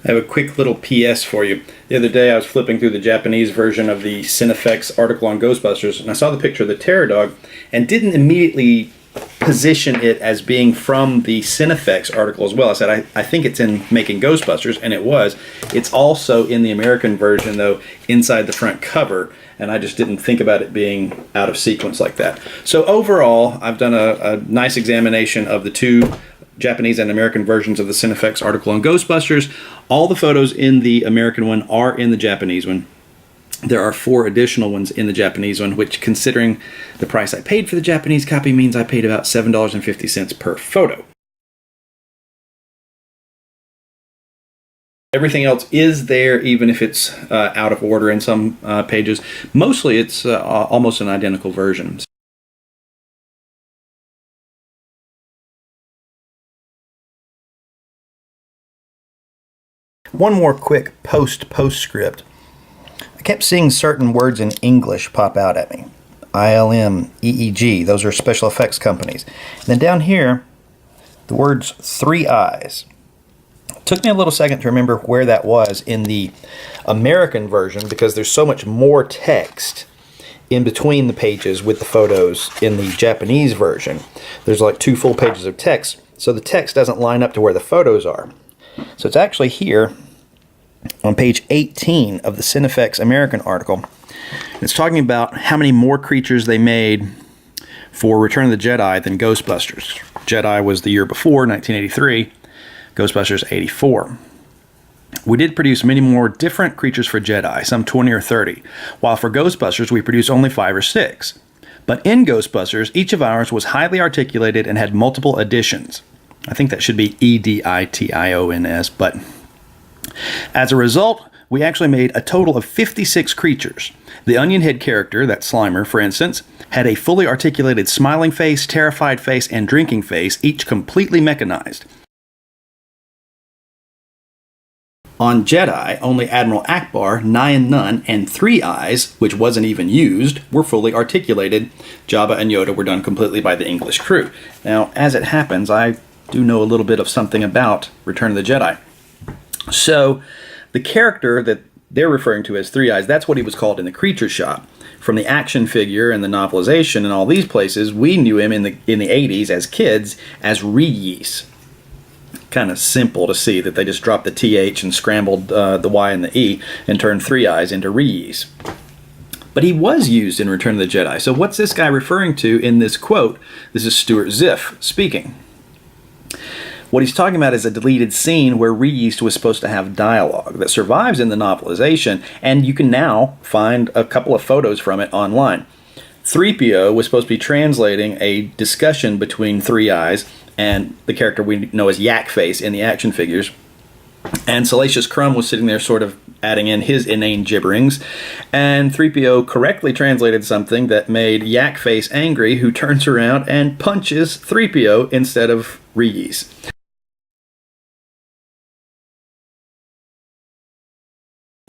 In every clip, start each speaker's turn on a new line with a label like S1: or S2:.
S1: I have a quick little PS for you. The other day I was flipping through the Japanese version of the Cinefx article on Ghostbusters, and I saw the picture of the Terror Dog and didn't immediately position it as being from the Cinefx article as well. I said, I think it's in Making Ghostbusters, and it was. It's also in the American version, though, inside the front cover, and I just didn't think about it being out of sequence like that. So overall, I've done a nice examination of the two Japanese and American versions of the Cinefx article on Ghostbusters. All the photos in the American one are in the Japanese one. There are 4 additional ones in the Japanese one, which, considering the price I paid for the Japanese copy, means I paid about $7.50 per photo. Everything else is there, even if it's out of order in some pages. Mostly it's almost an identical version. One more quick postscript. I kept seeing certain words in English pop out at me. ILM, EEG, those are special effects companies. And then down here, the words 3 eyes. It took me a little second to remember where that was in the American version because there's so much more text in between the pages with the photos in the Japanese version. There's like 2 full pages of text, so the text doesn't line up to where the photos are. So it's actually here on page 18 of the Cinefx American article. It's talking about how many more creatures they made for Return of the Jedi than Ghostbusters. Jedi was the year before, 1983. Ghostbusters, 84. We did produce many more different creatures for Jedi, some 20 or 30, while for Ghostbusters we produced only 5 or 6. But in Ghostbusters, each of ours was highly articulated and had multiple additions. I think that should be EDITIONS, but as a result, we actually made a total of 56 creatures. The onion head character, that Slimer, for instance, had a fully articulated smiling face, terrified face, and drinking face, each completely mechanized. On Jedi, only Admiral Akbar, Nyan Nun, and 3 Eyes, which wasn't even used, were fully articulated. Jabba and Yoda were done completely by the English crew. Now, as it happens, I do know a little bit of something about Return of the Jedi. So, the character that they're referring to as 3 Eyes, that's what he was called in the Creature Shop. From the action figure and the novelization and all these places, we knew him in the 80s as kids as Reese. Kind of simple to see that they just dropped the TH and scrambled the Y and the E and turned 3 Eyes into Reese. But he was used in Return of the Jedi. So what's this guy referring to in this quote? This is Stuart Ziff speaking. What he's talking about is a deleted scene where Reese was supposed to have dialogue that survives in the novelization, and you can now find a couple of photos from it online. 3PO was supposed to be translating a discussion between 3 Eyes and the character we know as Yak Face in the action figures. And Salacious Crumb was sitting there sort of adding in his inane gibberings. And 3PO correctly translated something that made Yak Face angry, who turns around and punches 3PO instead of Reese.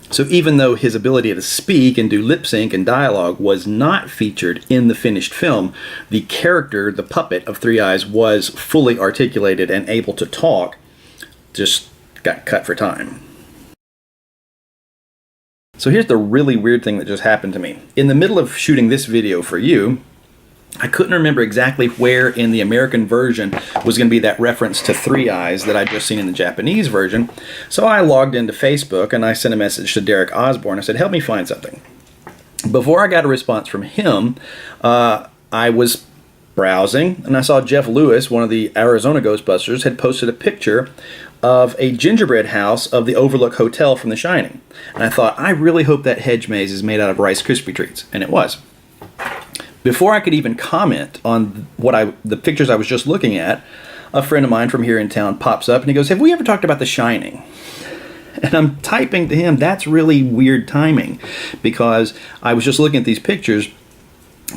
S1: So even though his ability to speak and do lip sync and dialogue was not featured in the finished film, the character, the puppet of 3 Eyes, was fully articulated and able to talk, just got cut for time. So here's the really weird thing that just happened to me. In the middle of shooting this video for you, I couldn't remember exactly where in the American version was going to be that reference to 3 Eyes that I'd just seen in the Japanese version. So I logged into Facebook and I sent a message to Derek Osborne. I said, help me find something. Before I got a response from him, I was browsing and I saw Jeff Lewis, one of the Arizona Ghostbusters, had posted a picture of a gingerbread house of the Overlook Hotel from The Shining. And I thought, I really hope that hedge maze is made out of Rice Krispie treats. And it was. Before I could even comment on the pictures I was just looking at, a friend of mine from here in town pops up and he goes, have we ever talked about The Shining? And I'm typing to him, that's really weird timing, because I was just looking at these pictures,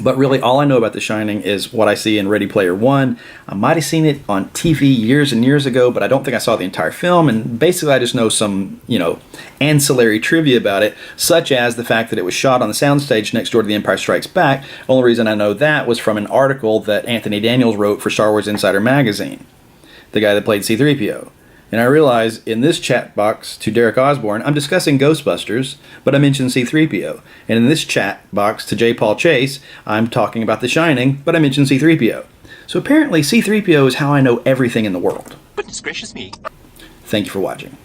S1: but really all I know about The Shining is what I see in Ready Player One. I might have seen it on TV years and years ago, but I don't think I saw the entire film, and basically I just know some, ancillary trivia about it, such as the fact that it was shot on the soundstage next door to The Empire Strikes Back. The only reason I know that was from an article that Anthony Daniels wrote for Star Wars Insider magazine, the guy that played C-3PO. And I realize in this chat box to Derek Osborne, I'm discussing Ghostbusters, but I mentioned C-3PO. And in this chat box to J. Paul Chase, I'm talking about The Shining, but I mentioned C-3PO. So apparently C-3PO is how I know everything in the world.
S2: Goodness gracious me.
S1: Thank you for watching.